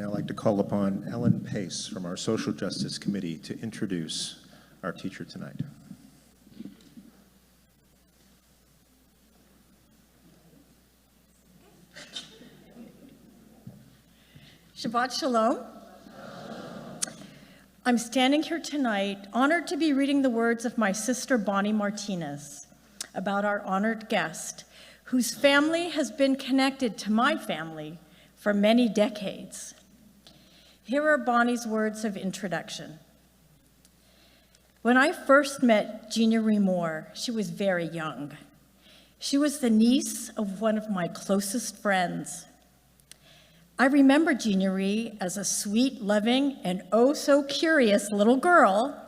now like to call upon Ellen Pace from our Social Justice Committee to introduce our teacher tonight. Shabbat Shalom. I'm standing here tonight, honored to be reading the words of my sister Bonnie Martinez about our honored guest, whose family has been connected to my family for many decades. Here are Bonnie's words of introduction. When I first met Jeania Moore, she was very young. She was the niece of one of my closest friends. I remember Jeania as a sweet, loving, and oh so curious little girl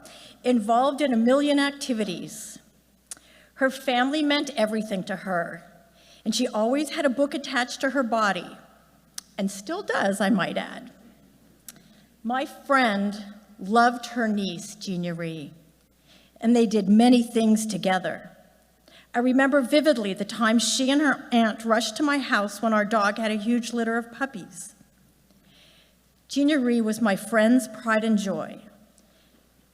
involved in a million activities. Her family meant everything to her, and she always had a book attached to her body, and still does, I might add. My friend loved her niece, Jeania, and they did many things together. I remember vividly the time she and her aunt rushed to my house when our dog had a huge litter of puppies. Jeania was my friend's pride and joy.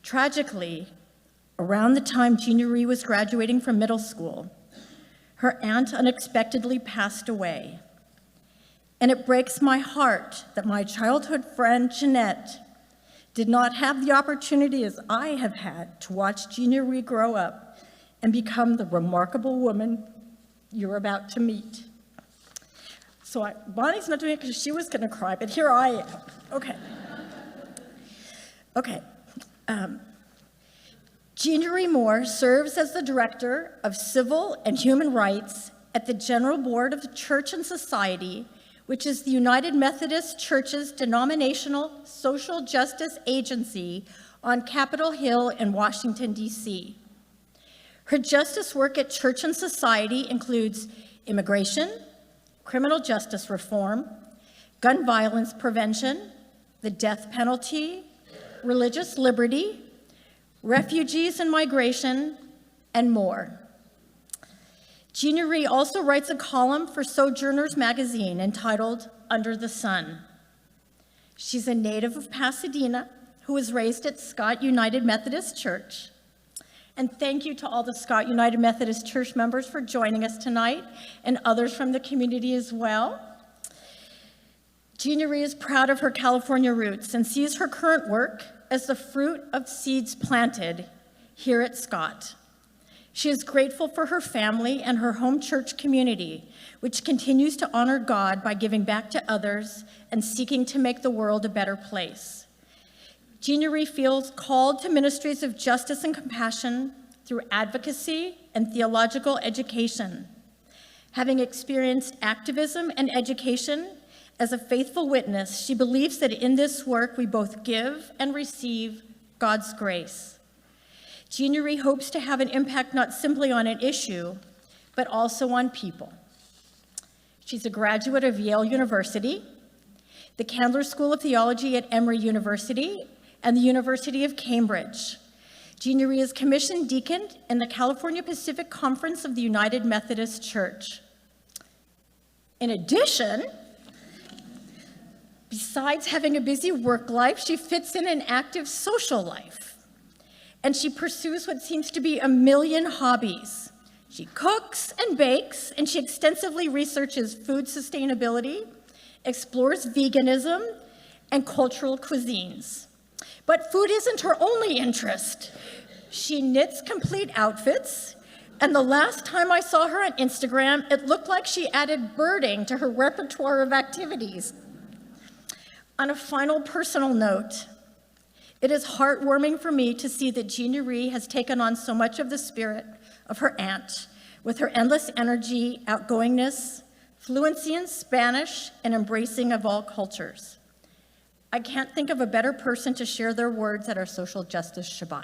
Tragically, around the time Jeania was graduating from middle school, her aunt unexpectedly passed away. And it breaks my heart that my childhood friend, Jeanette, did not have the opportunity as I have had to watch Jeania grow up and become the remarkable woman you're about to meet. So Bonnie's not doing it because she was gonna cry, but here I am. Okay. Jeania Moore serves as the Director of Civil and Human Rights at the General Board of the Church and Society, which is the United Methodist Church's denominational social justice agency on Capitol Hill in Washington, D.C. Her justice work at Church and Society includes immigration, criminal justice reform, gun violence prevention, the death penalty, religious liberty, refugees and migration, and more. Jeania also writes a column for Sojourners magazine entitled Under the Sun. She's a native of Pasadena who was raised at Scott United Methodist Church. And thank you to all the Scott United Methodist Church members for joining us tonight, and others from the community as well. Jeania is proud of her California roots and sees her current work as the fruit of seeds planted here at Scott. She is grateful for her family and her home church community, which continues to honor God by giving back to others and seeking to make the world a better place. Jeania feels called to ministries of justice and compassion through advocacy and theological education. Having experienced activism and education as a faithful witness, she believes that in this work we both give and receive God's grace. Jeania hopes to have an impact not simply on an issue, but also on people. She's a graduate of Yale University, the Candler School of Theology at Emory University, and the University of Cambridge. Jeania is commissioned deacon in the California Pacific Conference of the United Methodist Church. In addition, besides having a busy work life, she fits in an active social life. And she pursues what seems to be a million hobbies. She cooks and bakes, and she extensively researches food sustainability, explores veganism, and cultural cuisines. But food isn't her only interest. She knits complete outfits, and the last time I saw her on Instagram, it looked like she added birding to her repertoire of activities. On a final personal note, it is heartwarming for me to see that Jeania has taken on so much of the spirit of her aunt with her endless energy, outgoingness, fluency in Spanish, and embracing of all cultures. I can't think of a better person to share their words at our Social Justice Shabbat.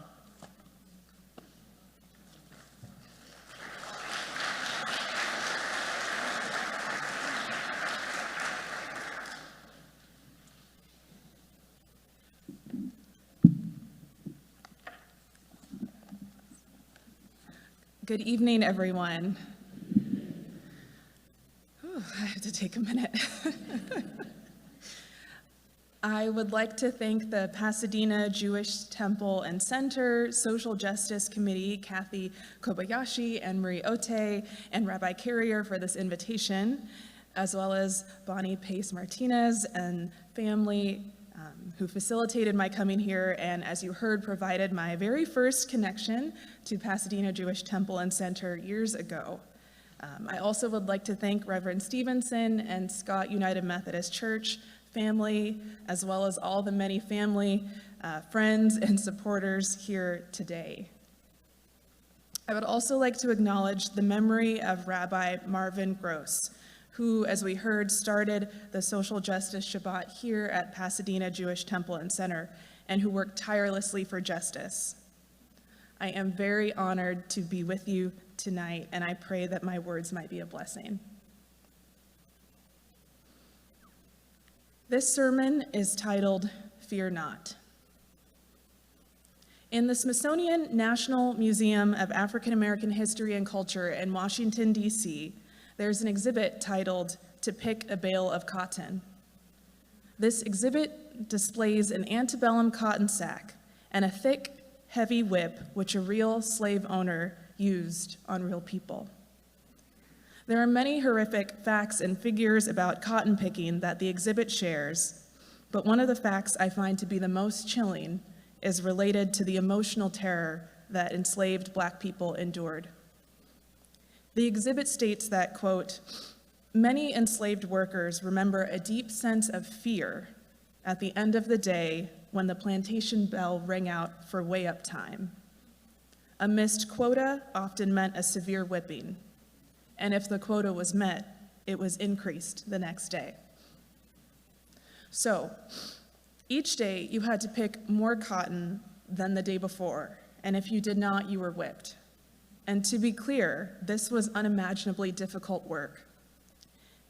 Good evening, everyone. Ooh, I have to take a minute. I would like to thank the Pasadena Jewish Temple and Center Social Justice Committee, Kathy Kobayashi and Marie Ote, and Rabbi Carrier for this invitation, as well as Bonnie Pace Martinez and family who facilitated my coming here and, as you heard, provided my very first connection to Pasadena Jewish Temple and Center years ago. I also would like to thank Reverend Stevenson and Scott United Methodist Church family, as well as all the many family, friends, and supporters here today. I would also like to acknowledge the memory of Rabbi Marvin Gross, who, as we heard, started the Social Justice Shabbat here at Pasadena Jewish Temple and Center, and who worked tirelessly for justice. I am very honored to be with you tonight, and I pray that my words might be a blessing. This sermon is titled, Fear Not. In the Smithsonian National Museum of African American History and Culture in Washington, D.C., there's an exhibit titled, To Pick a Bale of Cotton. This exhibit displays an antebellum cotton sack and a thick, heavy whip which a real slave owner used on real people. There are many horrific facts and figures about cotton picking that the exhibit shares, but one of the facts I find to be the most chilling is related to the emotional terror that enslaved Black people endured. The exhibit states that, quote, many enslaved workers remember a deep sense of fear at the end of the day when the plantation bell rang out for way-up time. A missed quota often meant a severe whipping, and if the quota was met, it was increased the next day. So, each day you had to pick more cotton than the day before, and if you did not, you were whipped. And to be clear, this was unimaginably difficult work.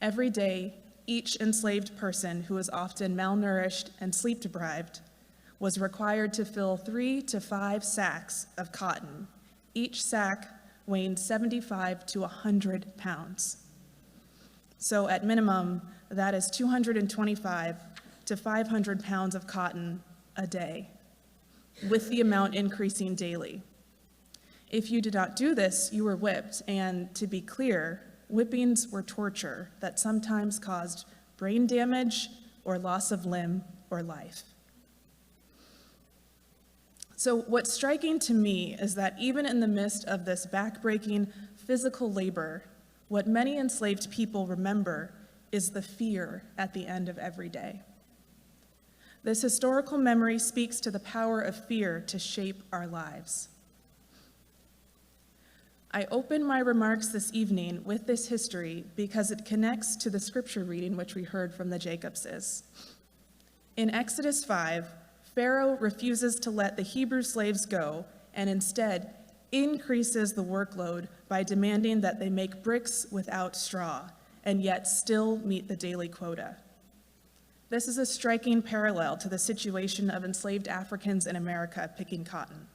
Every day, each enslaved person who was often malnourished and sleep-deprived was required to fill 3 to 5 sacks of cotton, each sack weighing 75 to 100 pounds. So at minimum, that is 225 to 500 pounds of cotton a day, with the amount increasing daily. If you did not do this, you were whipped, and to be clear, whippings were torture that sometimes caused brain damage or loss of limb or life. So what's striking to me is that even in the midst of this backbreaking physical labor, what many enslaved people remember is the fear at the end of every day. This historical memory speaks to the power of fear to shape our lives. I open my remarks this evening with this history because it connects to the scripture reading which we heard from the Jacobses. In Exodus 5, Pharaoh refuses to let the Hebrew slaves go and instead increases the workload by demanding that they make bricks without straw and yet still meet the daily quota. This is a striking parallel to the situation of enslaved Africans in America picking cotton.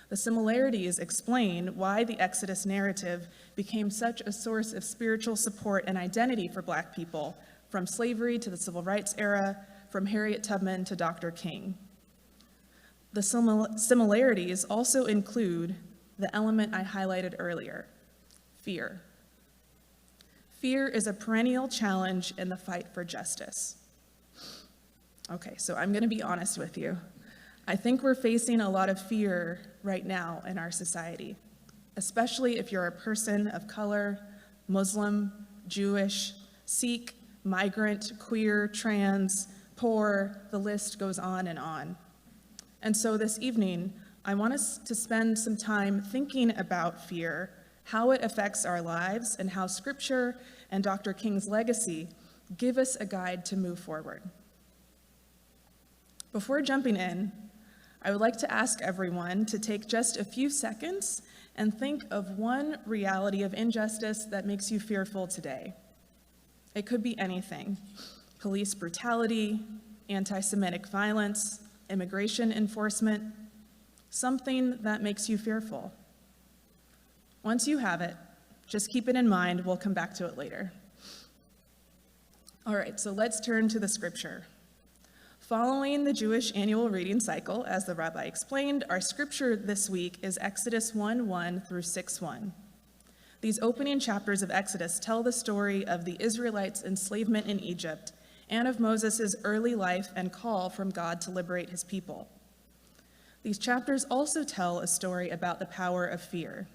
The similarities explain why the Exodus narrative became such a source of spiritual support and identity for Black people, from slavery to the Civil Rights era, from Harriet Tubman to Dr. King. The similarities also include the element I highlighted earlier, fear. Fear is a perennial challenge in the fight for justice. Okay, so I'm going to be honest with you. I think we're facing a lot of fear right now in our society, especially if you're a person of color, Muslim, Jewish, Sikh, migrant, queer, trans, poor, the list goes on and on. And so this evening, I want us to spend some time thinking about fear, how it affects our lives, and how Scripture and Dr. King's legacy give us a guide to move forward. Before jumping in, I would like to ask everyone to take just a few seconds and think of one reality of injustice that makes you fearful today. It could be anything: police brutality, anti-Semitic violence, immigration enforcement, something that makes you fearful. Once you have it, just keep it in mind. We'll come back to it later. All right, so let's turn to the scripture. Following the Jewish annual reading cycle, as the rabbi explained, our scripture this week is Exodus 1:1 through 6:1. These opening chapters of Exodus tell the story of the Israelites' enslavement in Egypt and of Moses' early life and call from God to liberate his people. These chapters also tell a story about the power of fear.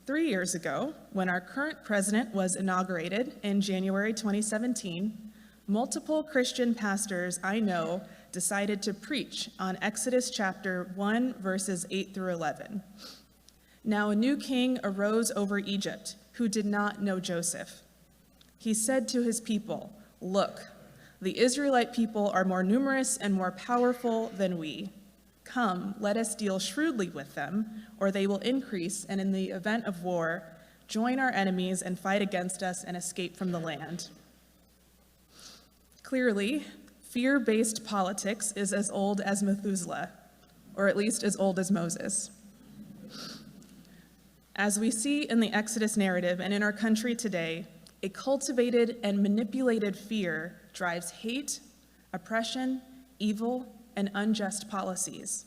3 years ago, when our current president was inaugurated in January 2017, multiple Christian pastors I know decided to preach on Exodus chapter 1, verses 8 through 11. Now a new king arose over Egypt who did not know Joseph. He said to his people, "Look, the Israelite people are more numerous and more powerful than we. Come, let us deal shrewdly with them, or they will increase, and in the event of war, join our enemies and fight against us and escape from the land." Clearly, fear-based politics is as old as Methuselah, or at least as old as Moses. As we see in the Exodus narrative and in our country today, a cultivated and manipulated fear drives hate, oppression, evil, and unjust policies.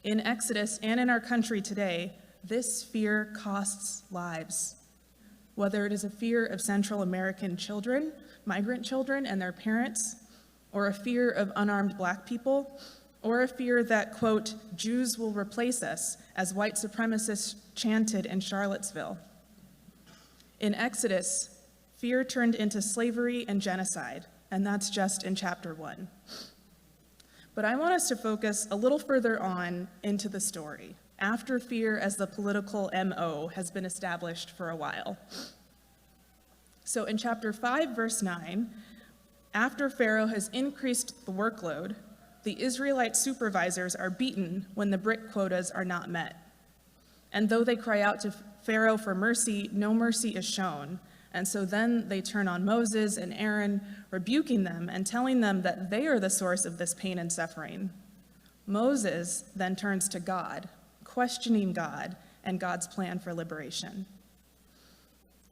In Exodus and in our country today, this fear costs lives. Whether it is a fear of Central American children, migrant children and their parents, or a fear of unarmed Black people, or a fear that, quote, "Jews will replace us," as white supremacists chanted in Charlottesville. In Exodus, fear turned into slavery and genocide, and that's just in chapter 1. But I want us to focus a little further on into the story, after fear as the political MO has been established for a while. So in chapter 5, verse 9, after Pharaoh has increased the workload, the Israelite supervisors are beaten when the brick quotas are not met. And though they cry out to Pharaoh for mercy, no mercy is shown. And so then they turn on Moses and Aaron, rebuking them and telling them that they are the source of this pain and suffering. Moses then turns to God, questioning God and God's plan for liberation.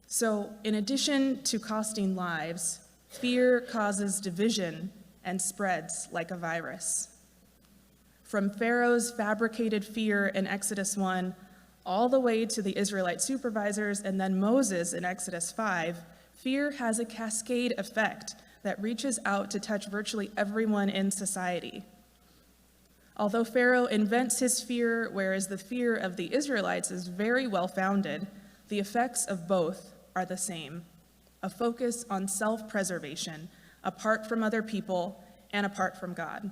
So in addition to costing lives, fear causes division and spreads like a virus. From Pharaoh's fabricated fear in Exodus 1, all the way to the Israelite supervisors and then Moses in Exodus 5, fear has a cascade effect that reaches out to touch virtually everyone in society. Although Pharaoh invents his fear, whereas the fear of the Israelites is very well founded, the effects of both are the same: a focus on self-preservation, apart from other people and apart from God.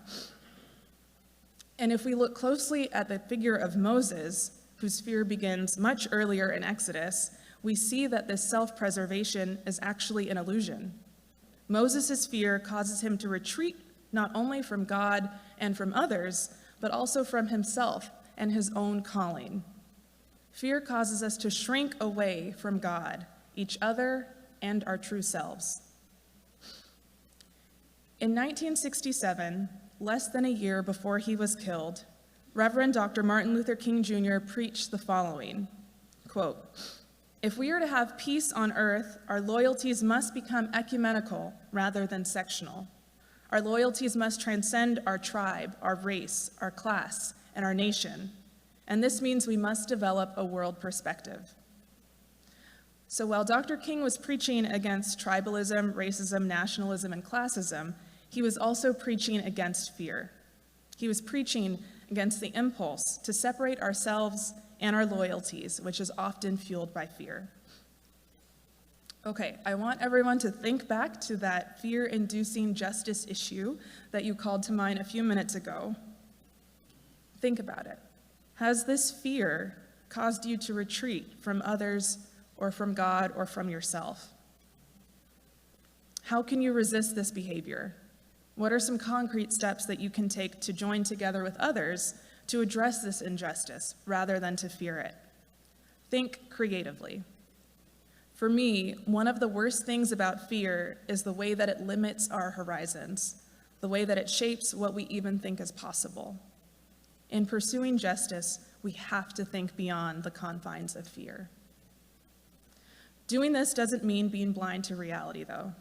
And if we look closely at the figure of Moses, whose fear begins much earlier in Exodus, we see that this self-preservation is actually an illusion. Moses' fear causes him to retreat not only from God and from others, but also from himself and his own calling. Fear causes us to shrink away from God, each other, and our true selves. In 1967, less than a year before he was killed, Reverend Dr. Martin Luther King Jr. preached the following, quote, "If we are to have peace on earth, our loyalties must become ecumenical rather than sectional. Our loyalties must transcend our tribe, our race, our class, and our nation. And this means we must develop a world perspective." So while Dr. King was preaching against tribalism, racism, nationalism, and classism, he was also preaching against fear. He was preaching against the impulse to separate ourselves and our loyalties, which is often fueled by fear. Okay, I want everyone to think back to that fear-inducing justice issue that you called to mind a few minutes ago. Think about it. Has this fear caused you to retreat from others or from God or from yourself? How can you resist this behavior? What are some concrete steps that you can take to join together with others to address this injustice rather than to fear it? Think creatively. For me, one of the worst things about fear is the way that it limits our horizons, the way that it shapes what we even think is possible. In pursuing justice, we have to think beyond the confines of fear. Doing this doesn't mean being blind to reality, though.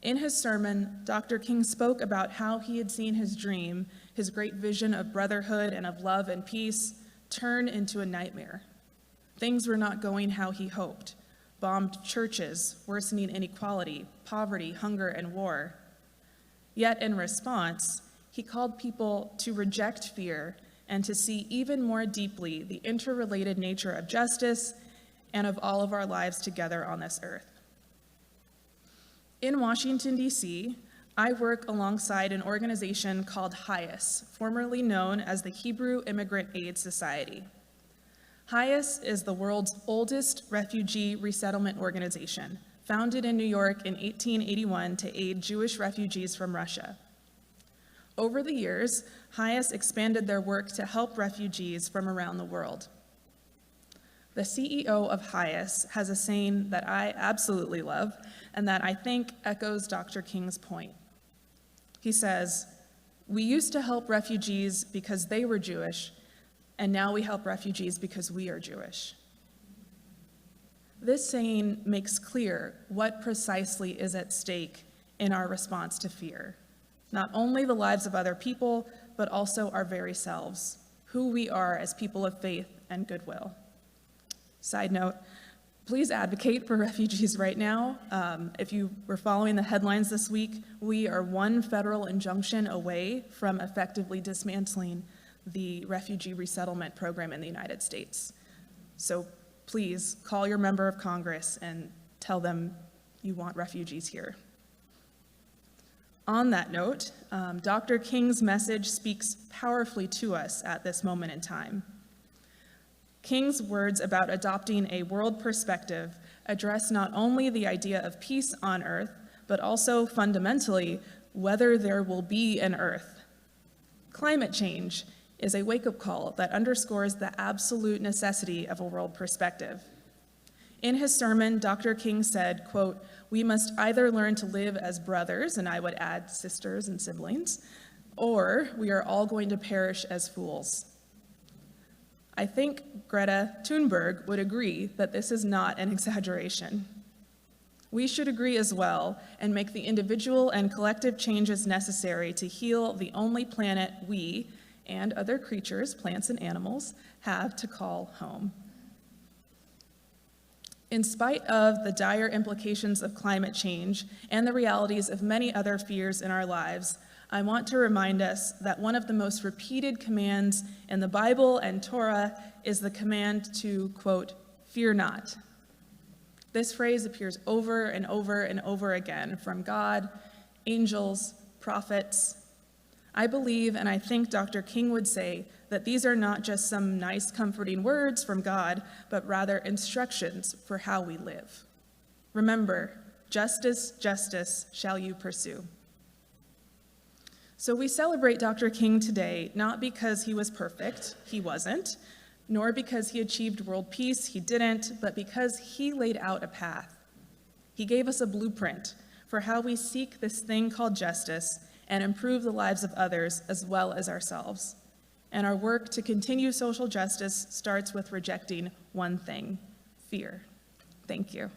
In his sermon, Dr. King spoke about how he had seen his dream, his great vision of brotherhood and of love and peace, turn into a nightmare. Things were not going how he hoped. Bombed churches, worsening inequality, poverty, hunger, and war. Yet in response, he called people to reject fear and to see even more deeply the interrelated nature of justice and of all of our lives together on this earth. In Washington, D.C., I work alongside an organization called HIAS, formerly known as the Hebrew Immigrant Aid Society. HIAS is the world's oldest refugee resettlement organization, founded in New York in 1881 to aid Jewish refugees from Russia. Over the years, HIAS expanded their work to help refugees from around the world. The CEO of HIAS has a saying that I absolutely love and that I think echoes Dr. King's point. He says, "We used to help refugees because they were Jewish, and now we help refugees because we are Jewish." This saying makes clear what precisely is at stake in our response to fear. Not only the lives of other people, but also our very selves, who we are as people of faith and goodwill. Side note, please advocate for refugees right now. If you were following the headlines this week, we are one federal injunction away from effectively dismantling the refugee resettlement program in the United States. So please call your member of Congress and tell them you want refugees here. On that note, Dr. King's message speaks powerfully to us at this moment in time. King's words about adopting a world perspective address not only the idea of peace on earth, but also fundamentally whether there will be an earth. Climate change is a wake-up call that underscores the absolute necessity of a world perspective. In his sermon, Dr. King said, quote, "We must either learn to live as brothers," and I would add sisters and siblings, "or we are all going to perish as fools." I think Greta Thunberg would agree that this is not an exaggeration. We should agree as well and make the individual and collective changes necessary to heal the only planet we and other creatures, plants and animals, have to call home. In spite of the dire implications of climate change and the realities of many other fears in our lives, I want to remind us that one of the most repeated commands in the Bible and Torah is the command to, quote, "fear not." This phrase appears over and over and over again from God, angels, prophets. I believe, and I think Dr. King would say, that these are not just some nice, comforting words from God, but rather instructions for how we live. Remember, justice, justice shall you pursue. So we celebrate Dr. King today, not because he was perfect, he wasn't, nor because he achieved world peace, he didn't, but because he laid out a path. He gave us a blueprint for how we seek this thing called justice and improve the lives of others as well as ourselves. And our work to continue social justice starts with rejecting one thing: fear. Thank you.